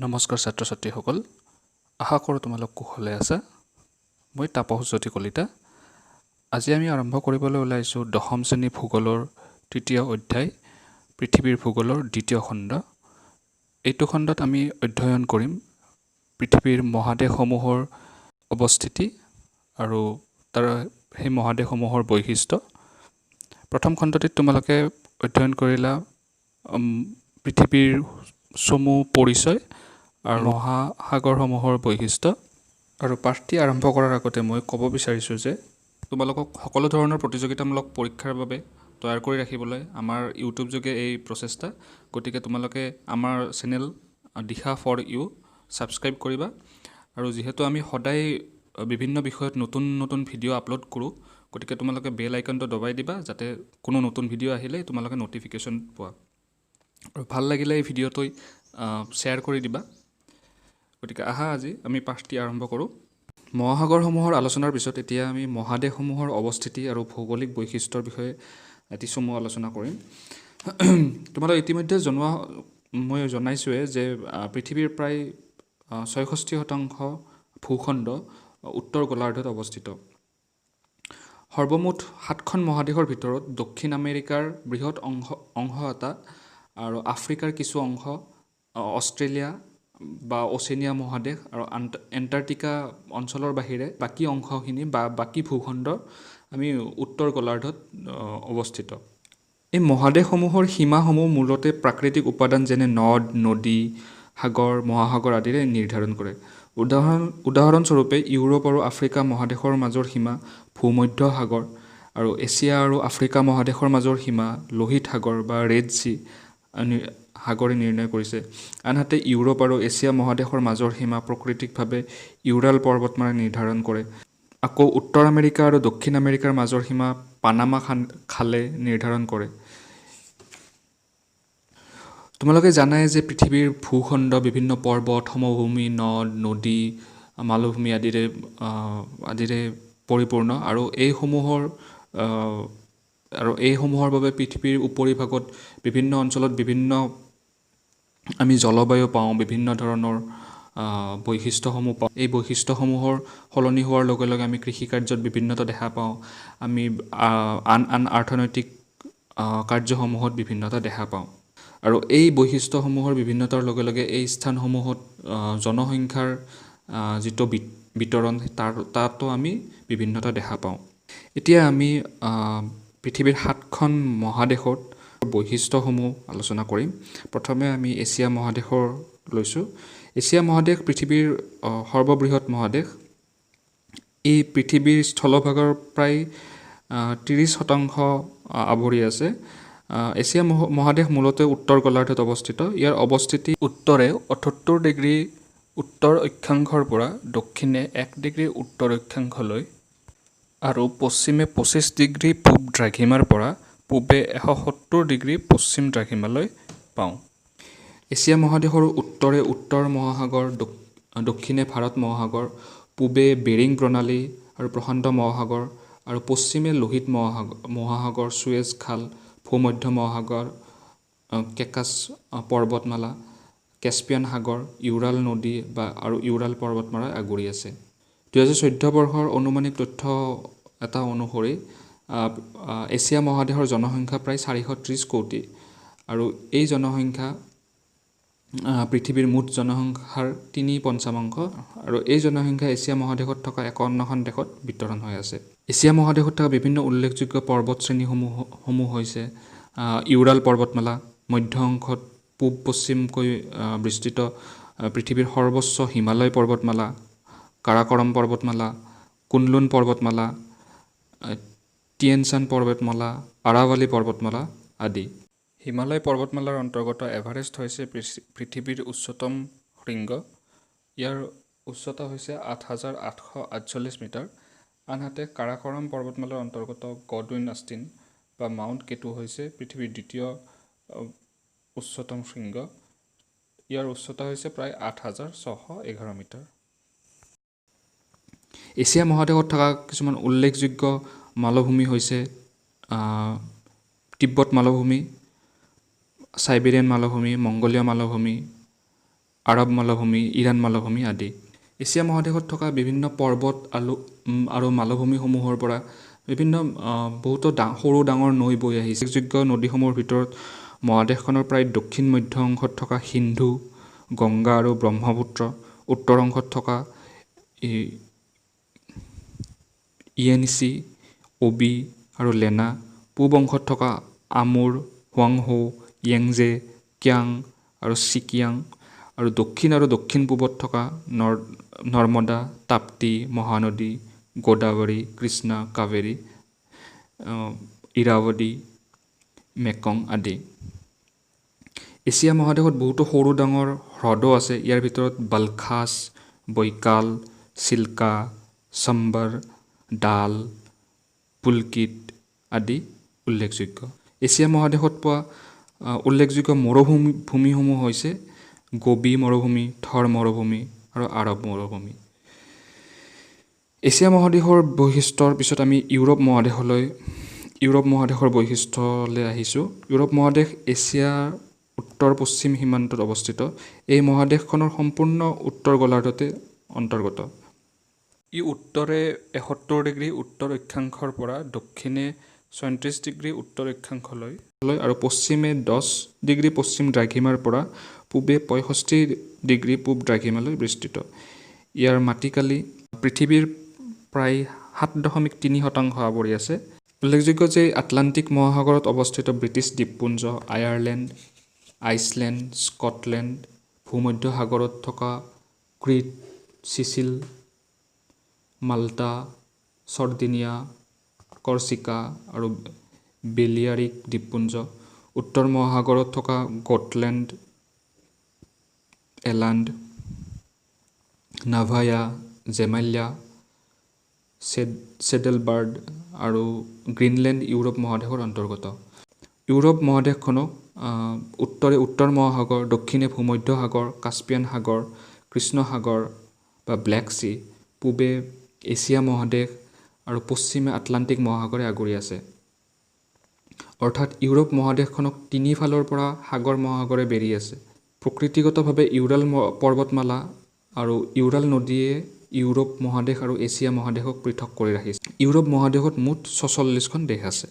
নমস্কাৰ ছাত্ৰ ছাত্ৰীসকল, আশা কৰোঁ তোমালোক কুশলে আছা। মই তাপসজ্যোতি কলিতা। আজি আমি আৰম্ভ কৰিবলৈ ওলাইছোঁ 10ম শ্ৰেণী ভূগোলৰ ৩য় অধ্যায় পৃথিৱীৰ ভূগোলৰ ২য় খণ্ড। এইটো খণ্ডত আমি অধ্যয়ন কৰিম পৃথিৱীৰ মহাদেশসমূহৰ অৱস্থিতি আৰু তাৰ সেই মহাদেশসমূহৰ বৈশিষ্ট্য। প্ৰথম খণ্ডটিত তোমালোকে অধ্যয়ন কৰিলা পৃথিৱীৰ চমু পৰিচয় আৰু মহাসাগৰসমূহৰ বৈশিষ্ট্য। আৰু পাঠটি আৰম্ভ কৰাৰ আগতে মই ক'ব বিচাৰিছোঁ যে তোমালোকক সকলো ধৰণৰ প্ৰতিযোগিতামূলক পৰীক্ষাৰ বাবে তৈয়াৰ কৰি ৰাখিবলৈ আমাৰ ইউটিউব যোগে এই প্ৰচেষ্টা। গতিকে তোমালোকে আমাৰ channel Disha for you subscribe কৰিবা। আৰু যিহেতু আমি সদায় বিভিন্ন বিষয়ত নতুন নতুন ভিডিঅ' আপলোড কৰোঁ, গতিকে তোমালোকে বেল আইকনটো দবাই দিবা যাতে কোনো নতুন ভিডিঅ' আহিলে তোমালোকে ন'টিফিকেশ্যন পোৱা। আৰু ভাল লাগিলে এই ভিডিঅ'টো শ্বেয়াৰ কৰি দিবা। গতিকে আজি আমি পাঠটি আৰম্ভ কৰোঁ। মহাসাগৰসমূহৰ আলোচনাৰ পিছত এতিয়া আমি মহাদেশসমূহৰ অৱস্থিতি আৰু ভৌগোলিক বৈশিষ্ট্যৰ বিষয়ে এটি চমু আলোচনা কৰিম। তোমালোক ইতিমধ্যে মই জনাইছোঁৱে যে পৃথিৱীৰ প্ৰায় ৬৬% ভূখণ্ড উত্তৰ গোলাৰ্ধত অৱস্থিত। সৰ্বমুঠ 7খন মহাদেশৰ ভিতৰত দক্ষিণ আমেৰিকাৰ বৃহৎ অংশ এটা আৰু আফ্ৰিকাৰ কিছু অংশ, অষ্ট্ৰেলিয়া বা অচেনিয়া মহাদেশ আৰু এণ্টাৰ্কটিকা অঞ্চলৰ বাহিৰে বাকী অংশখিনি বা বাকী ভূখণ্ড আমি উত্তৰ গোলাৰ্ধত অৱস্থিত। এই মহাদেশসমূহৰ সীমাসমূহ মূলতে প্ৰাকৃতিক উপাদান যেনে নদ, নদী, সাগৰ, মহাসাগৰ আদিৰে নিৰ্ধাৰণ কৰে। উদাহৰণস্বৰূপে ইউৰোপ আৰু আফ্ৰিকা মহাদেশৰ মাজৰ সীমা ভূমধ্য সাগৰ আৰু এছিয়া আৰু আফ্ৰিকা মহাদেশৰ মাজৰ সীমা লোহিত সাগৰ বা ৰেড চি সাগৰে নিৰ্ণয় কৰিছে। আনহাতে ইউৰোপ আৰু এছিয়া মহাদেশৰ মাজৰ সীমা প্ৰাকৃতিকভাৱে ইউৰাল পৰ্বতমালাই নিৰ্ধাৰণ কৰে। আকৌ উত্তৰ আমেৰিকা আৰু দক্ষিণ আমেৰিকাৰ মাজৰ সীমা পানামা খালে নিৰ্ধাৰণ কৰে। তোমালোকে জানাই যে পৃথিৱীৰ ভূখণ্ড বিভিন্ন পৰ্বত, সমভূমি, নদ, নদী, মালভূমি আদিৰে পৰিপূৰ্ণ আৰু এইসমূহৰ বাবে পৃথিৱীৰ উপৰিভাগত বিভিন্ন অঞ্চলত বিভিন্ন আমি জলবায়ু পাওঁ, বিভিন্ন ধৰণৰ বৈশিষ্ট্যসমূহ পাওঁ। এই বৈশিষ্ট্যসমূহৰ সলনি হোৱাৰ লগে লগে আমি কৃষিকাৰ্যত বিভিন্নতা দেখা পাওঁ। আমি আন অৰ্থনৈতিক কাৰ্যসমূহত বিভিন্নতা দেখা পাওঁ। আৰু এই বৈশিষ্ট্যসমূহৰ বিভিন্নতাৰ লগে লগে এই স্থানসমূহত জনসংখ্যাৰ যিটো বিতৰণ তাতো আমি বিভিন্নতা দেখা পাওঁ। এতিয়া আমি পৃথিৱীৰ 7খন মহাদেশত বৈশিষ্ট্যসমূহ আলোচনা কৰিম। প্ৰথমে আমি এছিয়া মহাদেশৰ লৈছোঁ। এছিয়া মহাদেশ পৃথিৱীৰ সৰ্ববৃহৎ মহাদেশ। এই পৃথিৱীৰ স্থলভাগৰ প্ৰায় 30% আৱৰি আছে। এছিয়া মহাদেশ মূলতঃ উত্তৰ গোলাৰ্ধত অৱস্থিত। ইয়াৰ অৱস্থিতি উত্তৰে 78 ডিগ্ৰী উত্তৰ অক্ষাংশৰ পৰা দক্ষিণে 1 ডিগ্ৰী উত্তৰ অক্ষাংশলৈ আৰু পশ্চিমে 25 ডিগ্ৰী পূব দ্ৰাঘিমাৰ পৰা পূবে 170 ডিগ্ৰী পশ্চিম দ্ৰাঘিমালৈ পাওঁ। এছিয়া মহাদেশৰ উত্তৰে উত্তৰ মহাসাগৰ, দক্ষিণে ভাৰত মহাসাগৰ, পূবে বেৰিং প্ৰণালী আৰু প্ৰশান্ত মহাসাগৰ আৰু পশ্চিমে লোহিত মহাসাগৰ, ছুৱেজ খাল, ভূমধ্য মহাসাগৰ, কেকাছ পৰ্বতমালা, কেস্পিয়ান সাগৰ, ইউৰাল নদী আৰু ইউৰাল পৰ্বতমালাই আগুৰি আছে। 2014 বৰ্ষৰ অনুমানিক তথ্য এটা অনুসৰি এছিয়া মহাদেশৰ জনসংখ্যা প্ৰায় 430 কোটি আৰু এই জনসংখ্যা পৃথিৱীৰ মুঠ জনসংখ্যাৰ 3/5 আৰু এই জনসংখ্যা এছিয়া মহাদেশত থকা 51খন দেশত বিতৰণ হৈ আছে। এছিয়া মহাদেশত থকা বিভিন্ন উল্লেখযোগ্য পৰ্বত শ্ৰেণীসমূহ হৈছে ইউৰাল পৰ্বতমালা, মধ্য অংশত পূব পশ্চিমকৈ বিস্তৃত পৃথিৱীৰ সৰ্বোচ্চ হিমালয় পৰ্বতমালা, কাৰাকৰম পৰ্বতমালা, কুনলুন পৰ্বতমালা, টিয়েনচান পৰ্বতমালা, আৰাৱালী পৰ্বতমালা আদি। হিমালয় পৰ্বতমালাৰ অন্তৰ্গত এভাৰেষ্ট হৈছে পৃথিৱীৰ উচ্চতম শৃংগ। ইয়াৰ উচ্চতা হৈছে 8,848 মিটাৰ। আনহাতে কাৰাকৰম পৰ্বতমালাৰ অন্তৰ্গত গডউইন আষ্টিন বা মাউণ্ট কেটু হৈছে পৃথিৱীৰ দ্বিতীয় উচ্চতম শৃংগ। ইয়াৰ উচ্চতা হৈছে প্ৰায় 8,611 মিটাৰ। এছিয়া মহাদেশত থকা কিছুমান উল্লেখযোগ্য মালভূমি হৈছে তিব্বত মালভূমি, চাইবেৰিয়ান মালভূমি, মংগোলীয় মালভূমি, আৰৱ মালভূমি, ইৰাণ মালভূমি আদি। এছিয়া মহাদেশত থকা বিভিন্ন পৰ্বত আৰু মালভূমিসমূহৰ পৰা বিভিন্ন বহুতো সৰু ডাঙৰ নৈ বৈ আহিছে। উল্লেখযোগ্য নদীসমূহৰ ভিতৰত মহাদেশখনৰ প্ৰায় দক্ষিণ মধ্য অংশত থকা সিন্ধু, গংগা আৰু ব্ৰহ্মপুত্ৰ, উত্তৰ অংশত থকা ইয়েনিচি, অবি আৰু লেনা, পূব অংশত থকা আমুৰ, হুৱাংহো, য়েংজে, কিয়াং আৰু চিকিয়াং, আৰু দক্ষিণ পূবত থকা নৰ্মদা, তাপ্তি, মহানদী, গোদাবৰী, কৃষ্ণা, কাবেৰী, ইৰাৱতী, মেকং আদি। এছিয়া মহাদেশত বহুতো সৰু ডাঙৰ হ্ৰদো আছে। ইয়াৰ ভিতৰত বালখাছ, বৈকাল, চিল্কা, চম্বৰ, ডাল, পুলকিত আদি উল্লেখযোগ্য। এছিয়া মহাদেশত পোৱা উল্লেখযোগ্য মৰুভূমিসমূহ হৈছে গোবি মৰুভূমি, থৰ মৰুভূমি আৰু আৰৱ মৰুভূমি। এছিয়া মহাদেশৰ বৈশিষ্ট্যৰ পিছত আমি ইউৰোপ মহাদেশৰ বৈশিষ্ট্যলৈ আহিছোঁ। ইউৰোপ মহাদেশ এছিয়াৰ উত্তৰ পশ্চিম সীমান্তত অৱস্থিত। এই মহাদেশখনৰ সম্পূৰ্ণ উত্তৰ গোলাৰ্ধতে অন্তৰ্গত। ই উত্তৰে ৭১ ডিগ্ৰী উত্তৰ অক্ষাংশৰ পৰা দক্ষিণে ৩৬ ডিগ্ৰী উত্তৰ অক্ষাংশলৈ আৰু পশ্চিমে ১০ ডিগ্ৰী পশ্চিম দ্ৰাঘিমাৰ পৰা পূবে ৬৫ ডিগ্ৰী পূব দ্ৰাঘিমালৈ বিস্তৃত। ইয়াৰ মাটিকালি পৃথিৱীৰ প্ৰায় ৭.৩% আৱৰি আছে। উল্লেখযোগ্য যে আটলাণ্টিক মহাসাগৰত অৱস্থিত ব্ৰিটিছ দ্বীপপুঞ্জ, আয়াৰলেণ্ড, আইচলেণ্ড, স্কটলেণ্ড, ভূমধ্য সাগৰত থকা ক্ৰিট, চিচিল, মাল্টা, চৰ্দিনিয়া, কৰ্চিকা আৰু বেলিয়াৰিক দ্বীপপুঞ্জ, উত্তৰ মহাসাগৰত থকা গটলেণ্ড, এলাণ্ড, নাভায়া, জেমাইয়া, চেডেলবাৰ্ড আৰু গ্ৰীণলেণ্ড ইউৰোপ মহাদেশৰ অন্তৰ্গত। ইউৰোপ মহাদেশখনক উত্তৰে উত্তৰ মহাসাগৰ, দক্ষিণে ভূমধ্য সাগৰ, কাস্পিয়ান সাগৰ, কৃষ্ণ সাগৰ বা ব্লেক চি, পূবে এছিয়া মহাদেশ আৰু পশ্চিমে আটলাণ্টিক মহাসাগৰে আগুৰি আছে। অৰ্থাৎ ইউৰোপ মহাদেশখনক তিনিফালৰ পৰা সাগৰ মহাসাগৰে বেৰি আছে। প্ৰকৃতিগতভাৱে ইউৰাল পৰ্বতমালা আৰু ইউৰাল নদীয়ে ইউৰোপ মহাদেশ আৰু এছিয়া মহাদেশক পৃথক কৰি ৰাখিছে। ইউৰোপ মহাদেশত মুঠ ৪৬খন দেশ আছে।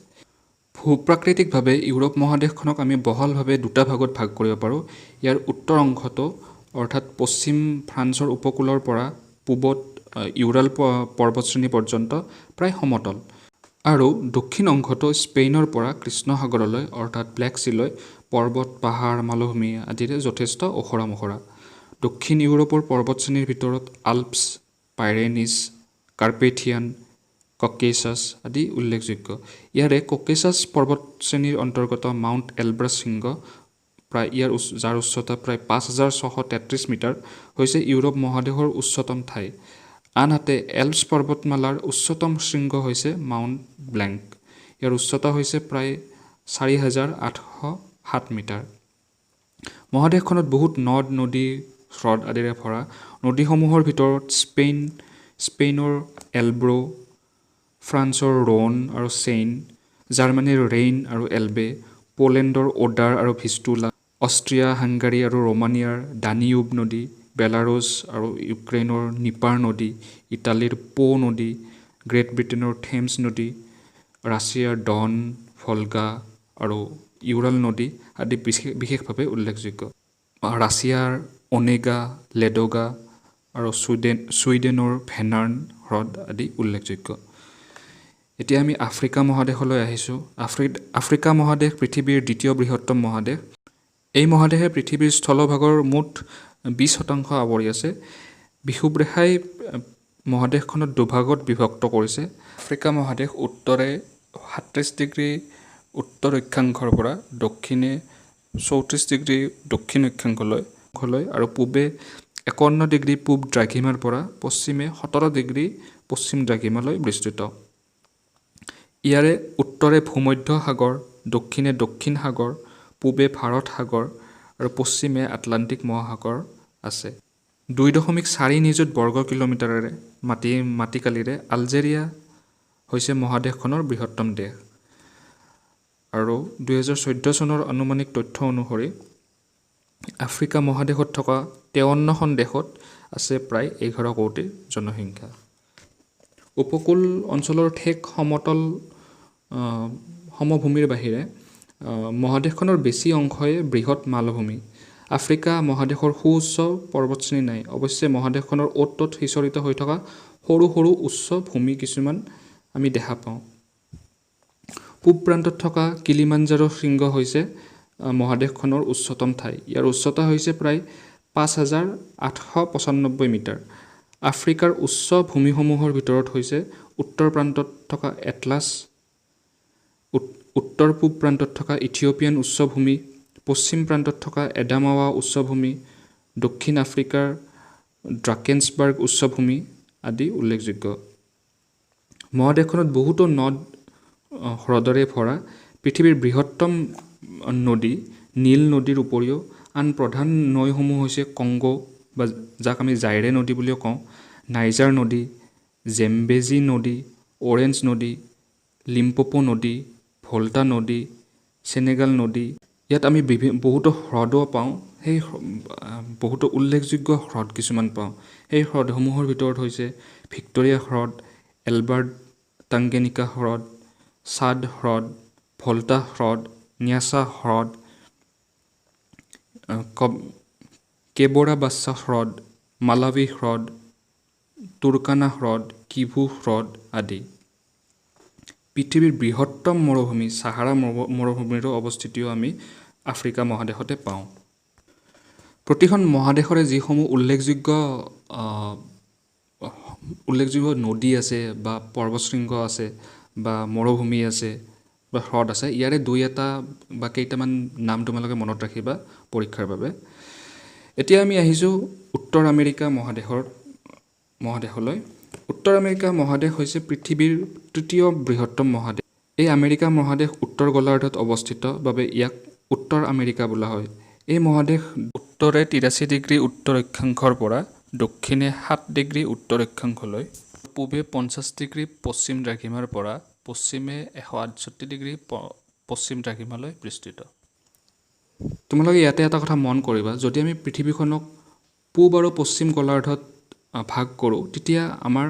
ভূপ্ৰাকৃতিকভাৱে ইউৰোপ মহাদেশখনক আমি বহলভাৱে দুটা ভাগত ভাগ কৰিব পাৰোঁ। ইয়াৰ উত্তৰ অংশটো অৰ্থাৎ পশ্চিম ফ্ৰান্সৰ উপকূলৰ পৰা পূবত ইউৰাল পৰ্বতশ্ৰেণী পৰ্যন্ত প্ৰায় সমতল, আৰু দক্ষিণ অংশটো স্পেইনৰ পৰা কৃষ্ণ সাগৰলৈ অৰ্থাৎ ব্লেক চিলৈ পৰ্বত, পাহাৰ, মালভূমি আদিৰে যথেষ্ট ওখৰা মোখৰা। দক্ষিণ ইউৰোপৰ পৰ্বতশ্ৰেণীৰ ভিতৰত আল্পছ, পাইৰেনিছ, কাৰ্পেথিয়ান, ককেচাছ আদি উল্লেখযোগ্য। ইয়াৰে ককেচাছ পৰ্বতশ্ৰেণীৰ অন্তৰ্গত মাউণ্ট এলব্ৰাছ শৃংগ যাৰ উচ্চতা প্ৰায় ৫,৬৩৩ মিটাৰ হৈছে ইউৰোপ মহাদেশৰ উচ্চতম ঠাই। আনহাতে এল্পছ পৰ্বতমালাৰ উচ্চতম শৃংগ হৈছে মাউণ্ট ব্লেংক। ইয়াৰ উচ্চতা হৈছে প্ৰায় ৪,৮০৭ মিটাৰ। মহাদেশখনত বহুত নদ নদী, হ্ৰদ আদিৰে ভৰা। নদীসমূহৰ ভিতৰত স্পেইনৰ এলব্ৰো, ফ্ৰান্সৰ ৰোন আৰু চেইন, জাৰ্মানীৰ ৰেইন আৰু এলবে, পোলেণ্ডৰ ওডাৰ আৰু ভিষ্টুলা, অষ্ট্ৰিয়া, হাংগাৰী আৰু ৰোমানিয়াৰ দানিউব নদী, বেলাৰুছ আৰু ইউক্ৰেইনৰ নিপাৰ নদী, ইটালীৰ পো নদী, গ্ৰেট ব্ৰিটেইনৰ থেমছ নদী, ৰাছিয়াৰ ডন, ভলগা আৰু ইউৰাল নদী আদি বিশেষভাৱে উল্লেখযোগ্য। ৰাছিয়াৰ অনেগা, লেডোগা আৰু ছুইডেনৰ ভেনাৰ্ণ হ্ৰদ আদি উল্লেখযোগ্য। এতিয়া আমি আফ্ৰিকা মহাদেশলৈ আহিছোঁ। আফ্ৰিকা মহাদেশ পৃথিৱীৰ দ্বিতীয় বৃহত্তম মহাদেশ। এই মহাদেশে পৃথিৱীৰ স্থলভাগৰ মুঠ ২০% আৱৰি আছে। বিষুৱৰেখাই মহাদেশখনত দুভাগত বিভক্ত কৰিছে। আফ্ৰিকা মহাদেশ উত্তৰে ৩৭ ডিগ্ৰী উত্তৰ অক্ষাংশৰ পৰা দক্ষিণে ৩৪ ডিগ্ৰী দক্ষিণ অক্ষাংশলৈ আৰু পূবে ৫১ ডিগ্ৰী পূব দ্ৰাঘিমাৰ পৰা পশ্চিমে ১৭ ডিগ্ৰী পশ্চিম দ্ৰাঘিমালৈ বিস্তৃত। ইয়াৰে উত্তৰে ভূমধ্য সাগৰ, দক্ষিণে দক্ষিণ সাগৰ, পূবে ভাৰত সাগৰ আৰু পশ্চিমে আটলাণ্টিক মহাসাগৰ আছে। ২.৪ নিযুত বৰ্গ কিলোমিটাৰেৰে মাটিকালিৰে আলজেৰিয়া হৈছে মহাদেশখনৰ বৃহত্তম দেশ। আৰু ২০১৪ চনৰ আনুমানিক তথ্য অনুসৰি আফ্ৰিকা মহাদেশত থকা 53খন দেশত আছে প্ৰায় 11 কোটিৰ জনসংখ্যা। উপকূল অঞ্চলৰ ঠেক সমতল সমভূমিৰ বাহিৰে মহাদেশখনৰ বেছি অংশই বৃহৎ মালভূমি। আফ্ৰিকা মহাদেশৰ সুউচ্চ পৰ্বতশ্ৰেণী নাই। অৱশ্যে মহাদেশখনৰ অ'ত ত'ত সিঁচৰিত হৈ থকা সৰু সৰু উচ্চ ভূমি কিছুমান আমি দেখা পাওঁ। পূব প্ৰান্তত থকা কিলিমাঞ্জাৰো শৃংগ হৈছে মহাদেশখনৰ উচ্চতম ঠাই। ইয়াৰ উচ্চতা হৈছে প্ৰায় 5,895 মিটাৰ। আফ্ৰিকাৰ উচ্চ ভূমিসমূহৰ ভিতৰত হৈছে উত্তৰ প্ৰান্তত থকা এটলাছ, উত্তৰ পূব প্ৰান্তত থকা ইথিঅ'পিয়ান উচ্চভূমি, পশ্চিম প্ৰান্তত থকা এডামাৱা উচ্চভূমি, দক্ষিণ আফ্ৰিকাৰ ড্ৰাকেনছবাৰ্গ উচ্চভূমি আদি উল্লেখযোগ্য। মহাদেশখনত বহুতো নদ হ্ৰদৰে ভৰা। পৃথিৱীৰ বৃহত্তম নদী নীল নদীৰ উপৰিও আন প্ৰধান নৈসমূহ হৈছে কংগো বা যাক আমি জাইৰে নদী বুলিও কওঁ, নাইজাৰ নদী, জেম্বেজি নদী, অৰেঞ্জ নদী, লিম্পোপো নদী, ভল্টা নদী, চেনেগাল নদী। ইয়াত আমি বহুতো হ্ৰদো পাওঁ। সেই বহুতো উল্লেখযোগ্য হ্ৰদ কিছুমান পাওঁ। সেই হ্ৰদসমূহৰ ভিতৰত হৈছে ভিক্টৰিয়া হ্ৰদ, এলবাৰ্ট টাংগেনিকা হ্ৰদ, ছাদ হ্ৰদ, ভল্টা হ্ৰদ, ন্যাছা হ্ৰদ, কেবৰা বাচ্চা হ্ৰদ, মালাৱী হ্ৰদ, তুৰ্কানা হ্ৰদ, কিভু হ্ৰদ আদি। পৃথিৱীৰ বৃহত্তম মৰুভূমি ছাহাৰা মৰুভূমিৰো অৱস্থিতিও আমি আফ্ৰিকা মহাদেশতে পাওঁ। প্ৰতিখন মহাদেশৰে যিসমূহ উল্লেখযোগ্য নদী আছে বা পৰ্বতশৃংগ আছে বা মৰুভূমি আছে বা হ্ৰদ আছে, ইয়াৰে দুই এটা বা কেইটামান নাম তোমালোকে মনত ৰাখিবা পৰীক্ষাৰ বাবে। এতিয়া আমি আহিছোঁ উত্তৰ আমেৰিকা মহাদেশলৈ। উত্তৰ আমেৰিকা মহাদেশ হৈছে পৃথিৱীৰ তৃতীয় বৃহত্তম মহাদেশ। এই আমেৰিকা মহাদেশ উত্তৰ গোলাৰ্ধত অৱস্থিত বাবে ইয়াক উত্তৰ আমেৰিকা বোলা হয়। এই মহাদেশ উত্তৰে 83 ডিগ্ৰী উত্তৰ অক্ষাংশৰ পৰা দক্ষিণে 7 ডিগ্ৰী উত্তৰ অক্ষাংশলৈ, পূবে 50 ডিগ্ৰী পশ্চিম দ্ৰাঘিমাৰ পৰা পশ্চিমে 168 ডিগ্ৰী পশ্চিম দ্ৰাঘিমালৈ বিস্তৃত। তোমালোকে ইয়াতে এটা কথা মন কৰিবা, যদি আমি পৃথিৱীখনক পূব আৰু পশ্চিম গোলাৰ্ধত ভাগ কৰোঁ, তেতিয়া আমাৰ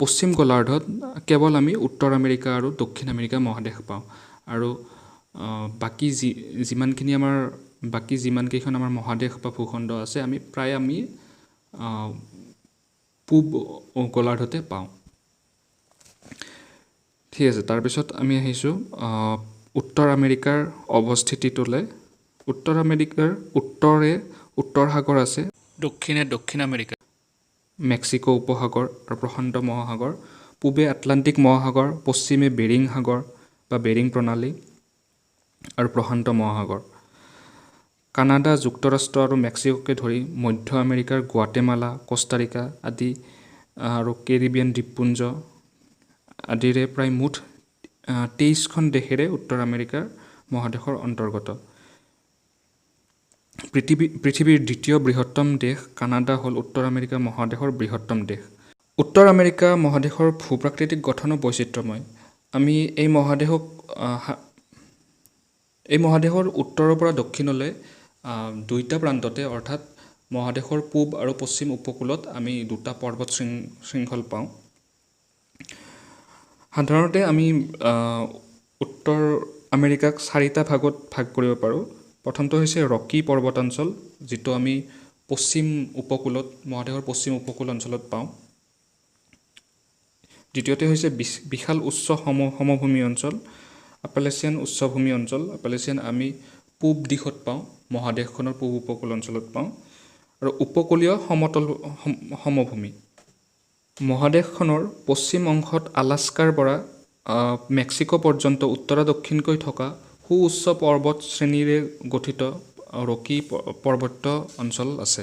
পশ্চিম গোলাৰ্ধত কেৱল আমি উত্তৰ আমেৰিকা আৰু দক্ষিণ আমেৰিকা মহাদেশ পাওঁ। আৰু বাকী যিমানকেইখন আমাৰ মহাদেশ বা ভূখণ্ড আছে, আমি পূব গোলাৰ্ধতে পাওঁ। ঠিক আছে, তাৰপিছত আমি আহিছোঁ উত্তৰ আমেৰিকাৰ অৱস্থিতিটোলৈ। উত্তৰ আমেৰিকাৰ উত্তৰে উত্তৰ সাগৰ আছে, দক্ষিণে দক্ষিণ আমেৰিকা, মেক্সিকো উপসাগৰ আৰু প্ৰশান্ত মহাসাগৰ, পূবে আটলাণ্টিক মহাসাগৰ, পশ্চিমে বেৰিং সাগৰ বা বেৰিং প্ৰণালী আৰু প্ৰশান্ত মহাসাগৰ। কানাডা, যুক্তৰাষ্ট্ৰ আৰু মেক্সিকোকে ধৰি মধ্য আমেৰিকাৰ গুৱাটেমালা, কষ্টাৰিকা আদি আৰু কেৰিবিয়ান দ্বীপপুঞ্জ আদিৰে প্ৰায় মুঠ 23খন দেশেৰে উত্তৰ আমেৰিকা মহাদেশৰ অন্তৰ্গত। পৃথিৱীৰ দ্বিতীয় বৃহত্তম দেশ কানাডা হ'ল উত্তৰ আমেৰিকা মহাদেশৰ বৃহত্তম দেশ। উত্তৰ আমেৰিকা মহাদেশৰ ভূ-প্ৰাকৃতিক গঠনো বৈচিত্ৰ্যময়। আমি এই মহাদেশৰ উত্তৰৰ পৰা দক্ষিণলৈ দুইটা প্ৰান্ততে, অৰ্থাৎ মহাদেশৰ পূব আৰু পশ্চিম উপকূলত আমি দুটা পৰ্বত শৃংখল পাওঁ। সাধাৰণতে আমি উত্তৰ আমেৰিকাক 4টা ভাগত ভাগ কৰিব পাৰোঁ। প্ৰথমটো হৈছে ৰকি পৰ্বতাঞ্চল, যিটো আমি মহাদেশৰ পশ্চিম উপকূল অঞ্চলত পাওঁ। দ্বিতীয়তে হৈছে বিশাল উচ্চ সমভূমি অঞ্চল, আপালেচিয়ান উচ্চভূমি অঞ্চল। আপালেচিয়ান আমি পূব দিশত পাওঁ, মহাদেশখনৰ পূব উপকূল অঞ্চলত পাওঁ। আৰু উপকূলীয় সমতল সমভূমি। মহাদেশখনৰ পশ্চিম অংশত আলাস্কাৰ পৰা মেক্সিকো পৰ্যন্ত উত্তৰ দক্ষিণকৈ থকা সুউচ্চ পৰ্বত শ্ৰেণীৰে গঠিত ৰকি পৰ্বত্য অঞ্চল আছে।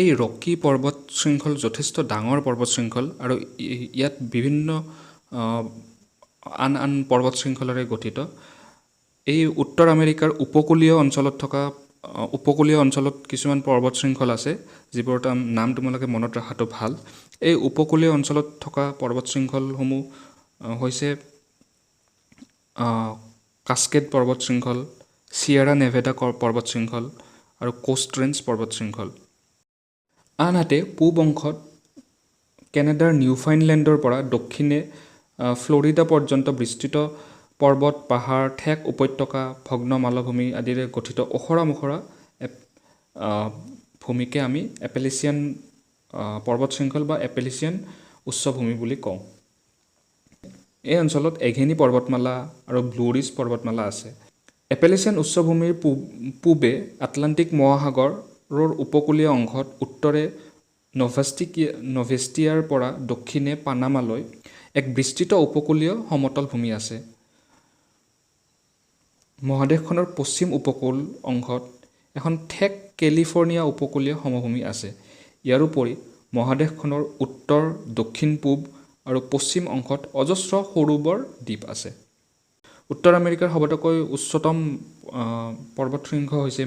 এই ৰকি পৰ্বত শৃংখল যথেষ্ট ডাঙৰ পৰ্বত শৃংখল আৰু ইয়াত বিভিন্ন আন পৰ্বত শৃংখলেৰে গঠিত। এই উত্তৰ আমেৰিকাৰ উপকূলীয় অঞ্চলত কিছুমান পৰ্বত শৃংখল আছে, যিবোৰৰ নাম তোমালোকে মনত ৰখাটো ভাল। এই উপকূলীয় অঞ্চলত থকা পৰ্বত শৃংখলসমূহ হৈছে কাস্কেড পৰ্বত শৃংখল, চিয়েৰা নেভেডা পৰ্বত শৃংখল আৰু কোষ্ট ৰেঞ্জ পৰ্বত শৃংখল। আনহাতে পূব অংশত কেনেডাৰ নিউফাউণ্ডলেণ্ডৰ পৰা দক্ষিণে ফ্লৰিডা পৰ্যন্ত বিস্তৃত পৰ্বত, পাহাৰ, ঠেক উপত্যকা, ভগ্ন মালভূমি আদিৰে গঠিত ওখৰা মোখৰা ভূমিকে আমি এপেলেচিয়ান পৰ্বত শৃংখল বা এপেলেচিয়ান উচ্চভূমি বুলি কওঁ। এই অঞ্চলত এঘেনি পৰ্বতমালা আৰু ব্লু ৰিজ পৰ্বতমালা আছে। এপেলেচিয়ান উচ্চভূমিৰ পূবে আটলাণ্টিক মহাসাগৰৰ উপকূলীয় অংশত, উত্তৰে নভেষ্টিয়াৰ পৰা দক্ষিণে পানামালৈ এক বিস্তৃত উপকূলীয় সমতল ভূমি আছে। মহাদেশখনৰ পশ্চিম উপকূল অংশত এখন ঠেক কেলিফৰ্ণিয়া উপকূলীয় সমভূমি আছে। ইয়াৰোপৰি মহাদেশখনৰ উত্তৰ, দক্ষিণ পূব আৰু পশ্চিম অংশত অজস্ৰ সৰু বৰ দ্বীপ আছে। উত্তৰ আমেৰিকাৰ সবাতোকৈ উচ্চতম পৰ্বত শৃংগ হৈছে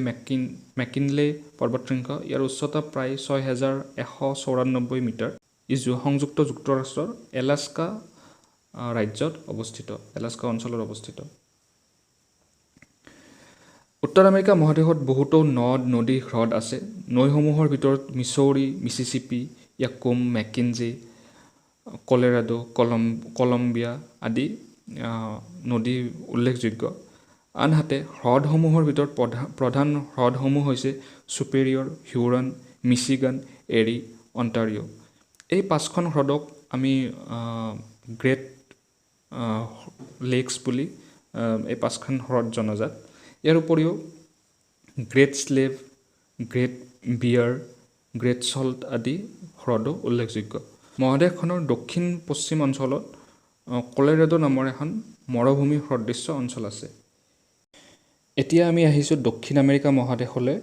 মেকিনলে পৰ্বত শৃংগ। ইয়াৰ উচ্চতা প্ৰায় ৬,১৯৪ মিটাৰ। ই সংযুক্ত যুক্তৰাষ্ট্ৰৰ এলাস্কা ৰাজ্যত অৱস্থিত, এলাস্কা অঞ্চলত অৱস্থিত। উত্তৰ আমেৰিকা মহাদেশত বহুতো নদ, নদী, হ্ৰদ আছে। নৈসমূহৰ ভিতৰত মিচৌৰী, মিছিছিপি, য়াকুম, মেকিনজি, কলোৰাডো, কলম্বিয়া আদি নদী উল্লেখযোগ্য। আনহাতে হ্ৰদসমূহৰ ভিতৰত প্ৰধান হ্ৰদসমূহ হৈছে ছুপেৰিয়ৰ, হিউৰন, মিচিগান, এৰি, অন্টাৰিঅ'। এই 5খন হ্ৰদক আমি গ্ৰেট লেকছ বুলি এই 5খন হ্ৰদ জনাজাত। ইয়াৰ উপৰিও গ্ৰেট স্লেভ, গ্ৰেট বিয়াৰ, গ্ৰেট চল্ট আদি হ্ৰদো উল্লেখযোগ্য। মহাদেশখনৰ দক্ষিণ পশ্চিম অঞ্চলত কলোৰাডো নামৰ এখন মৰুভূমি সদৃশ্য অঞ্চল আছে। এতিয়া আমি আহিছোঁ দক্ষিণ আমেৰিকা মহাদেশলৈ।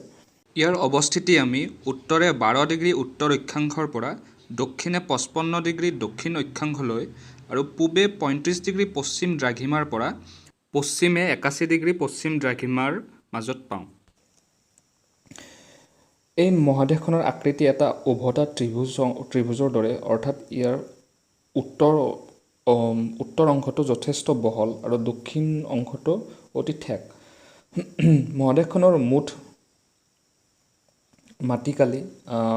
ইয়াৰ অৱস্থিতি আমি উত্তৰে 12 ডিগ্ৰী উত্তৰ অক্ষাংশৰ পৰা দক্ষিণে 55 ডিগ্ৰী দক্ষিণ অক্ষাংশলৈ আৰু পূবে 35 ডিগ্ৰী পশ্চিম দ্ৰাঘিমাৰ পৰা পশ্চিমে 81 ডিগ্ৰী পশ্চিম দ্ৰাঘিমাৰ মাজত পাওঁ। এই মহাদেশখনৰ আকৃতি এটা উভতা ত্ৰিভুজৰ দৰে, অৰ্থাৎ ইয়াৰ উত্তৰ অংশটো যথেষ্ট বহল আৰু দক্ষিণ অংশটো অতি ঠেক। মহাদেশখনৰ মুঠ মাটিকালি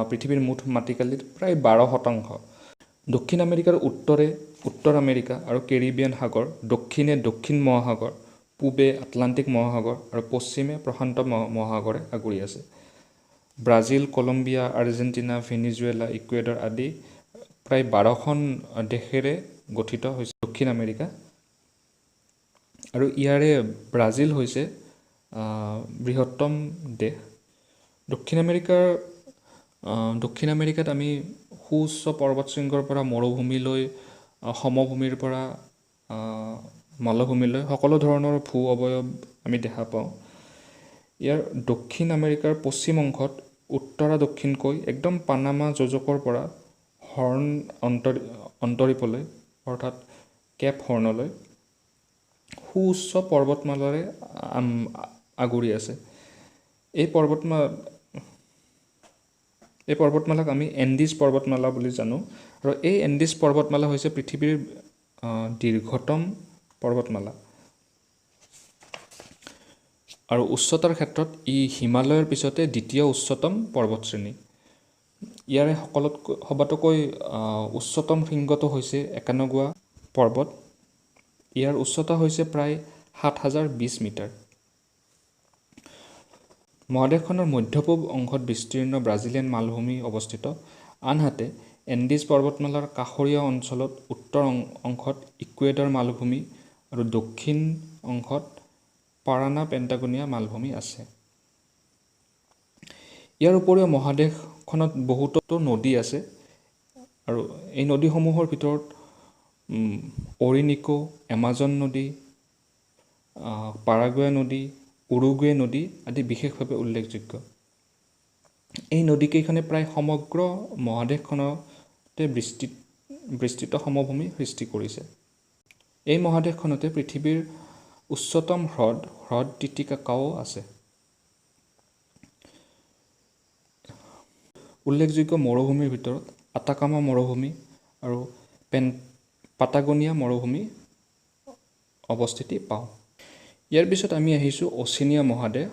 পৃথিৱীৰ মুঠ মাটিকালিৰ প্ৰায় 12%। দক্ষিণ আমেৰিকাৰ উত্তৰে উত্তৰ আমেৰিকা আৰু কেৰিবিয়ান সাগৰ, দক্ষিণে দক্ষিণ মহাসাগৰ, পূবে আটলাণ্টিক মহাসাগৰ আৰু পশ্চিমে প্ৰশান্ত মহাসাগৰে আগুৰি আছে। Brazil, Colombia, Argentina, Venezuela, Ecuador আদি প্ৰায় 12খন দেশেৰে গঠিত হৈছে দক্ষিণ আমেৰিকা। আৰু ইয়াৰে ব্ৰাজিল হৈছে বৃহত্তম দেশ। দক্ষিণ আমেৰিকাত আমি সুউচ্চ পৰ্বত শৃংগৰ পৰা মৰুভূমিলৈ, সমভূমিৰ পৰা মালভূমিলৈ সকলো ধৰণৰ ভূ অৱয়ব আমি দেখা পাওঁ। ইয়াৰ দক্ষিণ আমেৰিকাৰ পশ্চিম অংশত উত্তৰা দক্ষিণকৈ একদম পানামা যোজকৰ পৰা হৰ্ণ অন্তৰীপলৈ অৰ্থাৎ কেপ হৰ্ণলৈ সুউচ্চ পৰ্বতমালাৰে আগুৰি আছে। এই পৰ্বতমালাক আমি এণ্ডিজ পৰ্বতমালা বুলি জানো। আৰু এই এণ্ডিজ পৰ্বতমালা হৈছে পৃথিৱীৰ দীৰ্ঘতম পৰ্বতমালা। আৰু উচ্চতাৰ ক্ষেত্ৰত ই হিমালয়ৰ পিছতে দ্বিতীয় উচ্চতম পৰ্বতশ্ৰেণী। ইয়াৰে সবাতোকৈ উচ্চতম শৃংগটো হৈছে একানগুৱা পৰ্বত। ইয়াৰ উচ্চতা হৈছে প্ৰায় 7,020 মিটাৰ। মহাদেশখনৰ মধ্যপূব অংশত বিস্তীৰ্ণ ব্ৰাজিলিয়ান মালভূমি অৱস্থিত। আনহাতে এণ্ডিজ পৰ্বতমালাৰ কাষৰীয়া অঞ্চলত উত্তৰ অংশত ইকুৱেডৰ মালভূমি আৰু দক্ষিণ অংশত পাৰানা পেণ্টাগনিয়া মালভূমি আছে। ইয়াৰ উপৰিও মহাদেশখনত বহুতো নদী আছে আৰু এই নদীসমূহৰ ভিতৰত অৰিনিকো, এমাজন নদী, পাৰাগুৱে নদী, উৰুগুৱে নদী আদি বিশেষভাৱে উল্লেখযোগ্য। এই নদীকেইখনে প্ৰায় সমগ্ৰ মহাদেশখনতে বিস্তৃত সমভূমি সৃষ্টি কৰিছে। এই মহাদেশখনতে পৃথিৱীৰ উচ্চতম হ্ৰদ টিটিকাকাও আছে। উল্লেখযোগ্য মৰুভূমিৰ ভিতৰত আটাকামা মৰুভূমি আৰু পাটাগোনিয়া মৰুভূমি অৱস্থিতি পাওঁ। ইয়াৰ পিছত আমি আহিছোঁ অচিনিয়া মহাদেশ।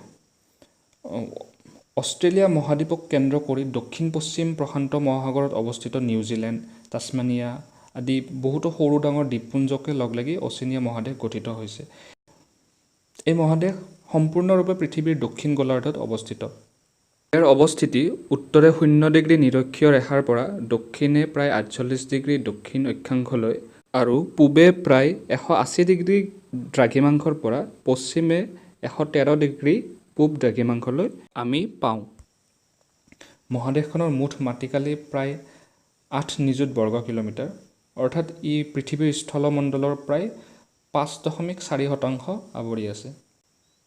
অষ্ট্ৰেলিয়া মহাদ্বীপক কেন্দ্ৰ কৰি দক্ষিণ পশ্চিম প্ৰশান্ত মহাসাগৰত অৱস্থিত নিউজিলেণ্ড, টাছমানিয়া আদি বহুতো সৰু ডাঙৰ দ্বীপপুঞ্জকে লগ লাগি অচিনিয়া মহাদেশ গঠিত হৈছে। এই মহাদেশ সম্পূৰ্ণৰূপে পৃথিৱীৰ দক্ষিণ গোলাৰ্ধত অৱস্থিত। ইয়াৰ অৱস্থিতি উত্তৰে 0° নিৰক্ষীয় ৰেখাৰ পৰা দক্ষিণে প্ৰায় 48° দক্ষিণ অক্ষাংশলৈ আৰু পূবে প্ৰায় 180° দ্ৰাঘিমাংশৰ পৰা পশ্চিমে 113° পূব দ্ৰাঘিমাংশলৈ আমি পাওঁ। মহাদেশখনৰ মুঠ মাটিকালি প্ৰায় 8 নিযুত বৰ্গ কিলোমিটাৰ, অৰ্থাৎ ই পৃথিৱীৰ স্থলমণ্ডলৰ প্ৰায় 5.4% আৱৰি আছে।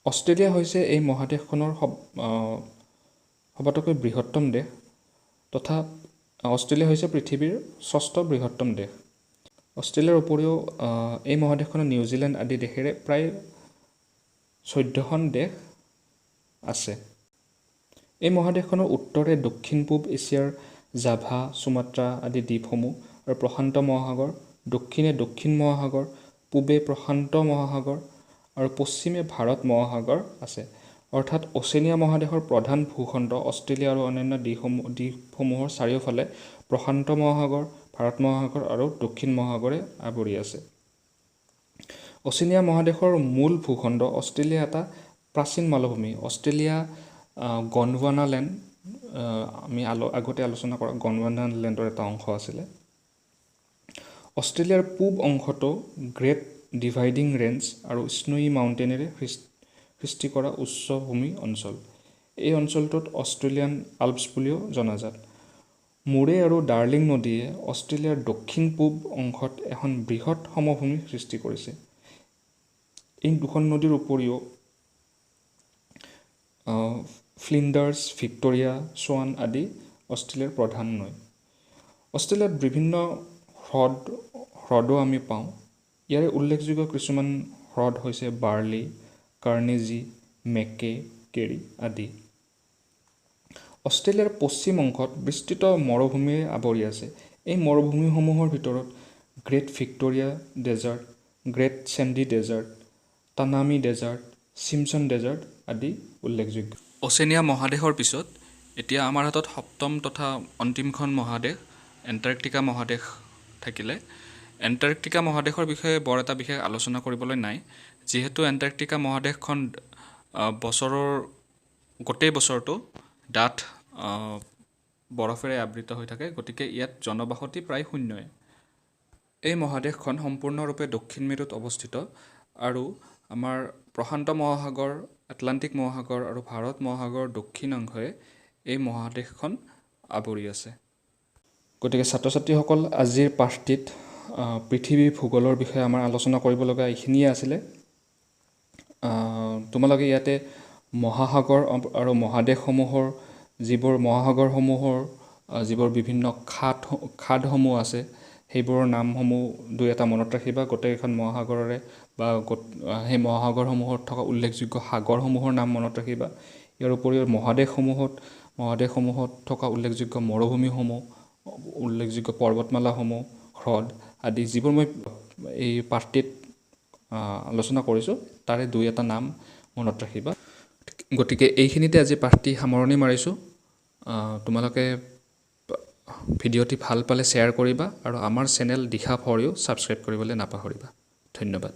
অষ্ট্ৰেলিয়া হৈছে এই মহাদেশখনৰ সবাতোকৈ বৃহত্তম দেশ তথা অষ্ট্ৰেলিয়া হৈছে পৃথিৱীৰ 6ষ্ঠ বৃহত্তম দেশ। অষ্ট্ৰেলিয়াৰ উপৰিও এই মহাদেশখনত নিউজিলেণ্ড আদি দেশেৰে প্ৰায় 14খন দেশ আছে। এই মহাদেশখনৰ উত্তৰে দক্ষিণ পূব এছিয়াৰ জাভা, সুমাত্ৰা আদি দ্বীপসমূহ আৰু প্ৰশান্ত মহাসাগৰ, দক্ষিণে দক্ষিণ মহাসাগৰ, পূবে প্ৰশান্ত মহাসাগৰ আৰু পশ্চিমে ভাৰত মহাসাগৰ আছে। অৰ্থাৎ অচিনিয়া মহাদেশৰ প্ৰধান ভূখণ্ড অষ্ট্ৰেলিয়া আৰু অন্যান্য দ্বীপসমূহৰ চাৰিওফালে প্ৰশান্ত মহাসাগৰ, ভাৰত মহাসাগৰ আৰু দক্ষিণ মহাসাগৰে আৱৰি আছে। অচিনিয়া মহাদেশৰ মূল ভূখণ্ড অষ্ট্ৰেলিয়া এটা প্ৰাচীন মালভূমি। অষ্ট্ৰেলিয়া গণ্ডৱানালেণ্ড, আমি আগতে আলোচনা কৰা গণ্ডৱানালেণ্ডৰ এটা অংশ আছিলে। অষ্ট্ৰেলিয়াৰ পূব অংশটো গ্ৰেট ডিভাইডিং ৰেঞ্জ আৰু স্নোই মাউণ্টেনেৰে সৃষ্টি কৰা উচ্চভূমি অঞ্চল। এই অঞ্চলটোত অষ্ট্ৰেলিয়ান আল্পছ বুলিও জনাজাত। মুৰে আৰু ডাৰ্লিং নদীয়ে অষ্ট্ৰেলিয়াৰ দক্ষিণ পূব অংশত এখন বৃহৎ সমভূমি সৃষ্টি কৰিছে। এই দুখন নদীৰ উপৰিও ফ্লিণ্ডাৰ্ছ, ভিক্টোৰিয়া, সোৱান আদি অষ্ট্ৰেলিয়াৰ প্ৰধান নৈ। অষ্ট্ৰেলিয়াত বিভিন্ন হ্ৰদো আমি পাওঁ। ইয়াৰে উল্লেখযোগ্য কিছুমান হ্ৰদ হৈছে বাৰ্লি, কাৰ্নেজি, মেকে, কেৰী আদি। অষ্ট্ৰেলিয়াৰ পশ্চিম অংশত বিস্তৃত মৰুভূমিৰে আৱৰি আছে। এই মৰুভূমিসমূহৰ ভিতৰত great Victoria desert, great sandy desert, Tanami desert, Simpson desert আদি উল্লেখযোগ্য। অচিনিয়া মহাদেশৰ পিছত এতিয়া আমাৰ হাতত সপ্তম তথা অন্তিমখন মহাদেশ এণ্টাৰ্কটিকা মহাদেশ থাকিলে। এণ্টাৰ্কটিকা মহাদেশৰ বিষয়ে বৰ এটা বিশেষ আলোচনা কৰিবলৈ নাই, যিহেতু এণ্টাৰ্কটিকা মহাদেশখন গোটেই বছৰটো ডাঠ বৰফেৰে আবৃত হৈ থাকে, গতিকে ইয়াত জনবসতি প্ৰায় শূন্যই। এই মহাদেশখন সম্পূৰ্ণৰূপে দক্ষিণ মেৰুত অৱস্থিত আৰু আমাৰ প্ৰশান্ত মহাসাগৰ, আটলাণ্টিক মহাসাগৰ আৰু ভাৰত মহাসাগৰৰ দক্ষিণ অংশই এই মহাদেশখন আৱৰি আছে। গতিকে ছাত্ৰ ছাত্ৰীসকল, আজিৰ পাঠটিত পৃথিৱী ভূগোলৰ বিষয়ে আমাৰ আলোচনা কৰিব লগা এইখিনিয়ে আছিলে। তোমালোকে ইয়াতে মহাসাগৰ আৰু মহাদেশসমূহৰ যিবোৰ বিভিন্ন খাদসমূহ আছে সেইবোৰৰ নামসমূহ দুই এটা মনত ৰাখিবা। গোটেইখন মহাসাগৰৰে বা সেই মহাসাগৰসমূহত থকা উল্লেখযোগ্য সাগৰসমূহৰ নাম মনত ৰাখিবা। ইয়াৰ উপৰিও মহাদেশসমূহত থকা উল্লেখযোগ্য মৰুভূমিসমূহ, উল্লেখযোগ্য পৰ্বতমালাসমূহ, হ্ৰদ আদি যিবোৰ মই এই পাঠটিত আলোচনা কৰিছোঁ তাৰে দুই এটা নাম মনত ৰাখিবা। গতিকে এইখিনিতে আজি পাঠটি সামৰণি মাৰিছোঁ। তোমালোকে ভিডিঅ'টি ভাল পালে শ্বেয়াৰ কৰিবা আৰু আমাৰ channel Disha for you subscribe কৰিবলৈ নাপাহৰিবা। ধন্যবাদ।